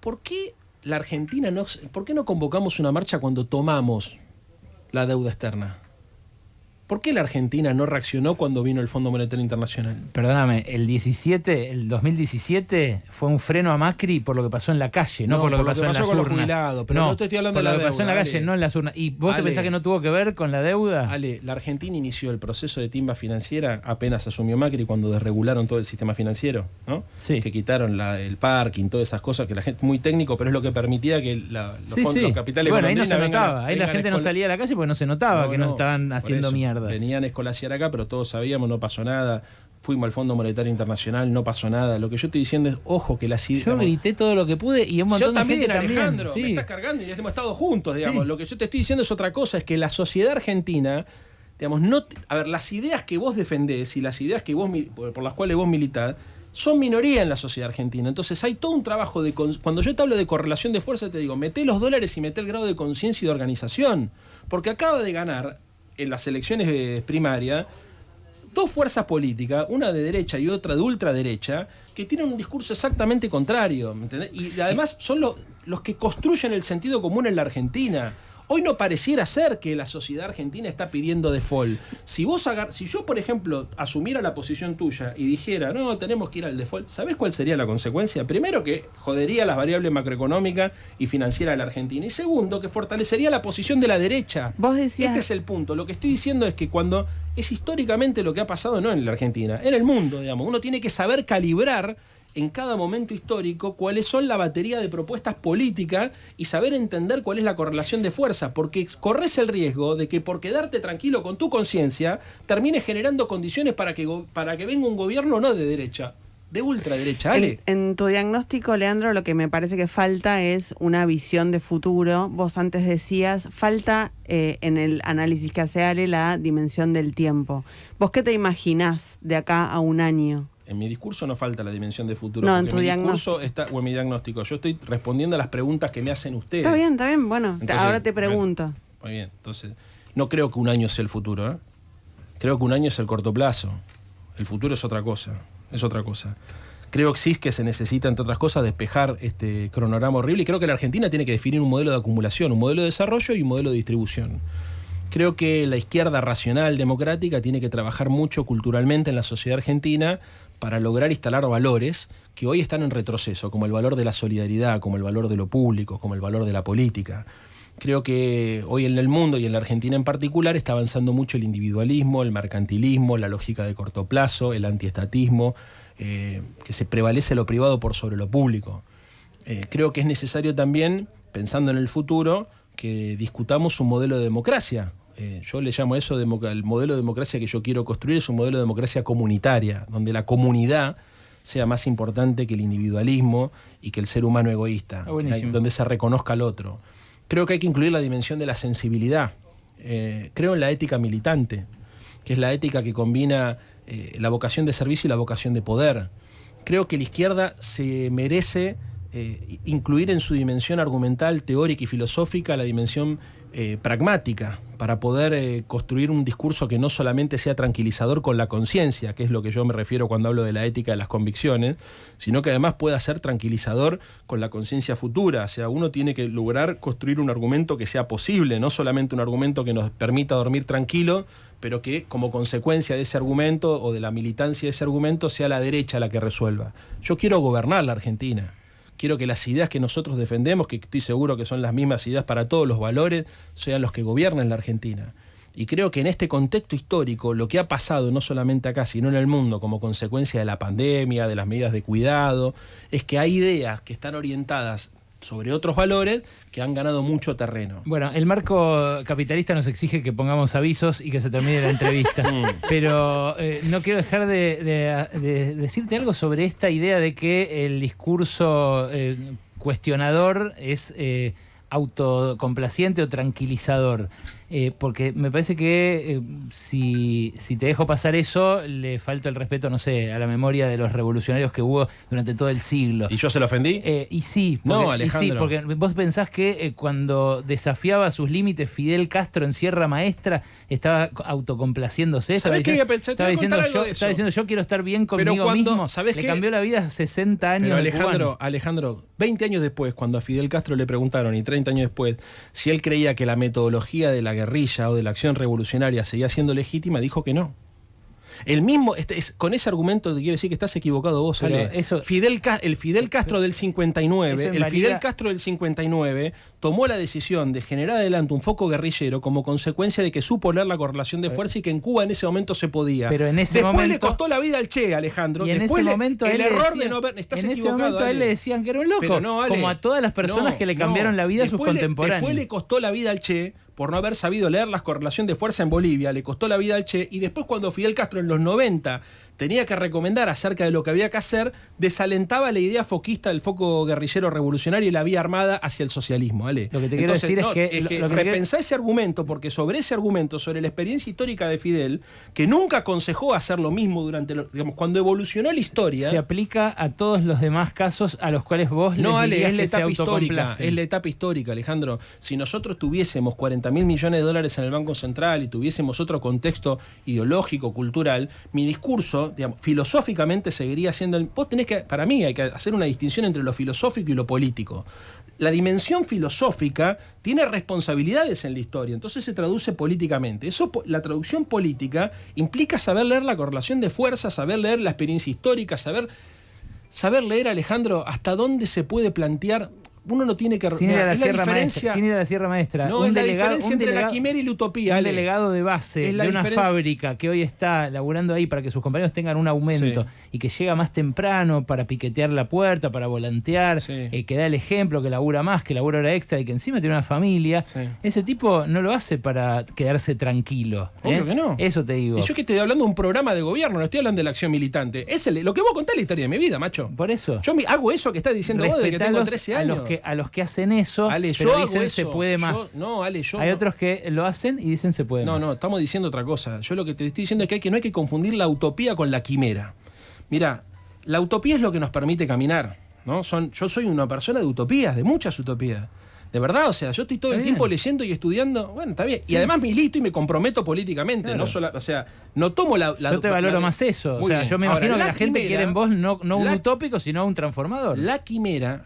¿Por qué la Argentina por qué no convocamos una marcha cuando tomamos la deuda externa? ¿Por qué la Argentina no reaccionó cuando vino el Fondo Monetario Internacional? Perdóname, el 2017 fue un freno a Macri por lo que pasó en la calle, no por lo que pasó en las urnas. Jubilados, pero no te estoy hablando por de la lo que deuda, pasó en la calle, no en las urnas. ¿Y vos te pensás que no tuvo que ver con la deuda? Ale, la Argentina inició el proceso de timba financiera apenas asumió Macri cuando desregularon todo el sistema financiero, ¿no? Sí. Que quitaron el parking, todas esas cosas que la gente, muy técnico, pero es lo que permitía que los capitales... Bueno, ahí no se notaba, ahí la gente no salía a la calle porque no se notaba que nos estaban haciendo mierda. Venían a escolasear acá, pero todos sabíamos, no pasó nada. Fuimos al Fondo Monetario Internacional, no pasó nada. Lo que yo estoy diciendo es, ojo, que la ideas... Yo grité todo lo que pude y un montón de gente Alejandro, también. Me estás cargando y ya hemos estado juntos, digamos. Sí. Lo que yo te estoy diciendo es otra cosa, es que la sociedad argentina, digamos, las ideas que vos defendés y las ideas que por las cuales vos militás son minoría en la sociedad argentina. Entonces hay todo un trabajo de... Cuando yo te hablo de correlación de fuerza, te digo, meté los dólares y meté el grado de conciencia y de organización. Porque acaba de ganar en las elecciones primarias dos fuerzas políticas, una de derecha y otra de ultraderecha, que tienen un discurso exactamente contrario, ¿me entendés? Y además son los que construyen el sentido común en la Argentina. Hoy no pareciera ser que la sociedad argentina está pidiendo default. Si yo, por ejemplo, asumiera la posición tuya y dijera, no, tenemos que ir al default, ¿sabés cuál sería la consecuencia? Primero, que jodería las variables macroeconómicas y financieras de la Argentina. Y segundo, que fortalecería la posición de la derecha. Vos decías... Este es el punto. Lo que estoy diciendo es que cuando es históricamente lo que ha pasado, no en la Argentina, en el mundo, digamos, uno tiene que saber calibrar en cada momento histórico cuáles son la batería de propuestas políticas y saber entender cuál es la correlación de fuerza, porque corres el riesgo de que por quedarte tranquilo con tu conciencia termines generando condiciones para que venga un gobierno no de derecha, de ultraderecha. Ale. En tu diagnóstico, Leandro, lo que me parece que falta es una visión de futuro. Vos antes decías, falta en el análisis que hace Ale la dimensión del tiempo. ¿Vos qué te imaginás de acá a un año? En mi discurso no falta la dimensión de futuro. No, en tu diagnóstico. En mi diagnóstico. Yo estoy respondiendo a las preguntas que me hacen ustedes. Está bien. Bueno, entonces, ahora te pregunto. Bueno, muy bien. Entonces, no creo que un año sea el futuro, ¿eh? Creo que un año es el corto plazo. El futuro es otra cosa. Creo que sí que se necesita, entre otras cosas, despejar este cronograma horrible, y creo que la Argentina tiene que definir un modelo de acumulación, un modelo de desarrollo y un modelo de distribución. Creo que la izquierda racional, democrática, tiene que trabajar mucho culturalmente en la sociedad argentina para lograr instalar valores que hoy están en retroceso, como el valor de la solidaridad, como el valor de lo público, como el valor de la política. Creo que hoy en el mundo y en la Argentina en particular está avanzando mucho el individualismo, el mercantilismo, la lógica de corto plazo, el antiestatismo, que se prevalece lo privado por sobre lo público. Creo que es necesario también, pensando en el futuro, que discutamos un modelo de democracia. Yo le llamo a eso, el modelo de democracia que yo quiero construir es un modelo de democracia comunitaria, donde la comunidad sea más importante que el individualismo y que el ser humano egoísta, donde se reconozca al otro. Creo que hay que incluir la dimensión de la sensibilidad. Creo en la ética militante, que es la ética que combina la vocación de servicio y la vocación de poder. Creo que la izquierda se merece incluir en su dimensión argumental, teórica y filosófica la dimensión pragmática, para poder construir un discurso que no solamente sea tranquilizador con la conciencia, que es lo que yo me refiero cuando hablo de la ética de las convicciones, sino que además pueda ser tranquilizador con la conciencia futura. O sea, uno tiene que lograr construir un argumento que sea posible, no solamente un argumento que nos permita dormir tranquilo, pero que como consecuencia de ese argumento o de la militancia de ese argumento sea la derecha la que resuelva. Yo quiero gobernar la Argentina. Quiero que las ideas que nosotros defendemos, que estoy seguro que son las mismas ideas para todos los valores, sean los que gobiernen la Argentina. Y creo que en este contexto histórico, lo que ha pasado no solamente acá, sino en el mundo, como consecuencia de la pandemia, de las medidas de cuidado, es que hay ideas que están orientadas sobre otros valores que han ganado mucho terreno. Bueno, el marco capitalista nos exige que pongamos avisos y que se termine la entrevista. Pero no quiero dejar de decirte algo sobre esta idea de que el discurso cuestionador es autocomplaciente o tranquilizador. Porque me parece que si te dejo pasar eso, le falta el respeto, no sé, a la memoria de los revolucionarios que hubo durante todo el siglo. ¿Y yo se lo ofendí? Y sí, porque, no, Alejandro. Y sí, porque vos pensás que cuando desafiaba sus límites Fidel Castro en Sierra Maestra estaba autocomplaciéndose. Estaba diciendo yo quiero estar bien conmigo mismo. ¿Sabés le qué? Cambió la vida 60 años. Pero Alejandro, 20 años después, cuando a Fidel Castro le preguntaron, y 30 años después, si él creía que la metodología de la guerrilla o de la acción revolucionaria seguía siendo legítima, dijo que no. El mismo, con ese argumento te quiero decir que estás equivocado vos, Ale. El Fidel Castro del 59, tomó la decisión de generar adelante un foco guerrillero como consecuencia de que supo leer la correlación de fuerza y que en Cuba en ese momento se podía. Pero en ese Después momento, le costó la vida al Che, Alejandro. Y en Después ese momento el error de no haber... En ese momento a él le decían que era un loco. Pero no, Ale, como a todas las personas que le cambiaron la vida a sus contemporáneos. Después le costó la vida al Che por no haber sabido leer la correlación de fuerza en Bolivia, le costó la vida al Che, y después cuando Fidel Castro en los 90 tenía que recomendar acerca de lo que había que hacer, desalentaba la idea foquista del foco guerrillero revolucionario y la vía armada hacia el socialismo, ¿vale? Lo que te quiero decir es que repensá ese argumento, porque sobre ese argumento, sobre la experiencia histórica de Fidel, que nunca aconsejó hacer lo mismo durante, cuando evolucionó la historia... Se aplica a todos los demás casos a los cuales vos les dirías que se autocomplacen. Es la etapa histórica, Alejandro. Si nosotros tuviésemos 40.000 millones de dólares en el Banco Central y tuviésemos otro contexto ideológico, cultural, mi discurso, digamos, filosóficamente seguiría siendo... Vos tenés que, para mí, hay que hacer una distinción entre lo filosófico y lo político. La dimensión filosófica tiene responsabilidades en la historia, entonces se traduce políticamente. Eso, la traducción política implica saber leer la correlación de fuerza, saber leer la experiencia histórica, saber leer, Alejandro, hasta dónde se puede plantear... Uno no tiene que... Sin ir a la Sierra Maestra. No, es la diferencia entre la quimera y la utopía. Un delegado de base de una fábrica que hoy está laburando ahí para que sus compañeros tengan un aumento y que llega más temprano para piquetear la puerta, para volantear, que da el ejemplo, que labura más, que labura hora extra y que encima tiene una familia. Ese tipo no lo hace para quedarse tranquilo. Obvio que no. Eso te digo. Y yo que estoy hablando de un programa de gobierno, no estoy hablando de la acción militante. Lo que vos contás es la historia de mi vida, macho. Por eso. Yo hago eso que estás diciendo vos desde que tengo 13 años. A los que hacen eso, Ale, pero yo dicen hago se eso. puede más. Hay otros que lo hacen y dicen se puede más. No, estamos diciendo otra cosa. Yo lo que te estoy diciendo es que no hay que confundir la utopía con la quimera. Mirá, la utopía es lo que nos permite caminar, ¿no? Yo soy una persona de utopías, de muchas utopías. De verdad, o sea, yo estoy todo el tiempo leyendo y estudiando. Bueno, está bien. Sí. Y además milito y me comprometo políticamente. Claro. O sea, no tomo la yo te valoro más eso. O sea, yo me imagino que la gente quiere en vos no un utópico, sino un transformador. La quimera,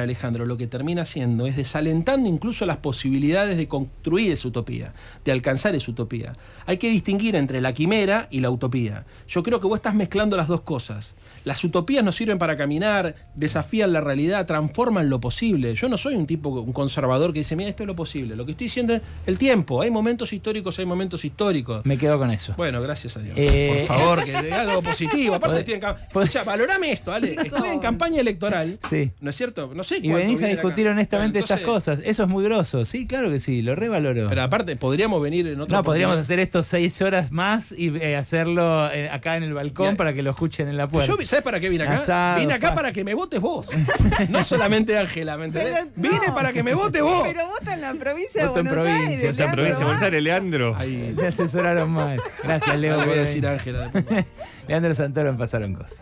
Alejandro, lo que termina haciendo es desalentando incluso las posibilidades de construir esa utopía, de alcanzar esa utopía. Hay que distinguir entre la quimera y la utopía. Yo creo que vos estás mezclando las dos cosas. Las utopías nos sirven para caminar, desafían la realidad, transforman lo posible. Yo no soy un conservador que dice, mira, esto es lo posible. Lo que estoy diciendo es el tiempo. Hay momentos históricos, hay momentos históricos. Me quedo con eso. Bueno, gracias a Dios. Por favor, que diga algo positivo. Aparte estoy en campaña. Valorame esto, Ale. Estoy en campaña electoral. Sí. ¿No es cierto? No sé. Y venís a discutir honestamente estas cosas. Eso es muy grosso. Sí, claro que sí. Lo revaloro. Pero aparte, podríamos venir en otro. No, podríamos hacer esto 6 horas más y hacerlo acá en el balcón para que lo escuchen en la puerta. ¿Sabes para qué vine acá? Asado, vine acá para que me votes vos. No solamente Ángela, ¿me entendés? Vine para que me votes vos. Pero vota en la provincia de Buenos Aires. Vota en provincia de Buenos Aires, Leandro. Ahí te asoraron mal. Gracias, Leo. Le voy a decir Ángela. Leandro Santoro en Pasaron Cosas.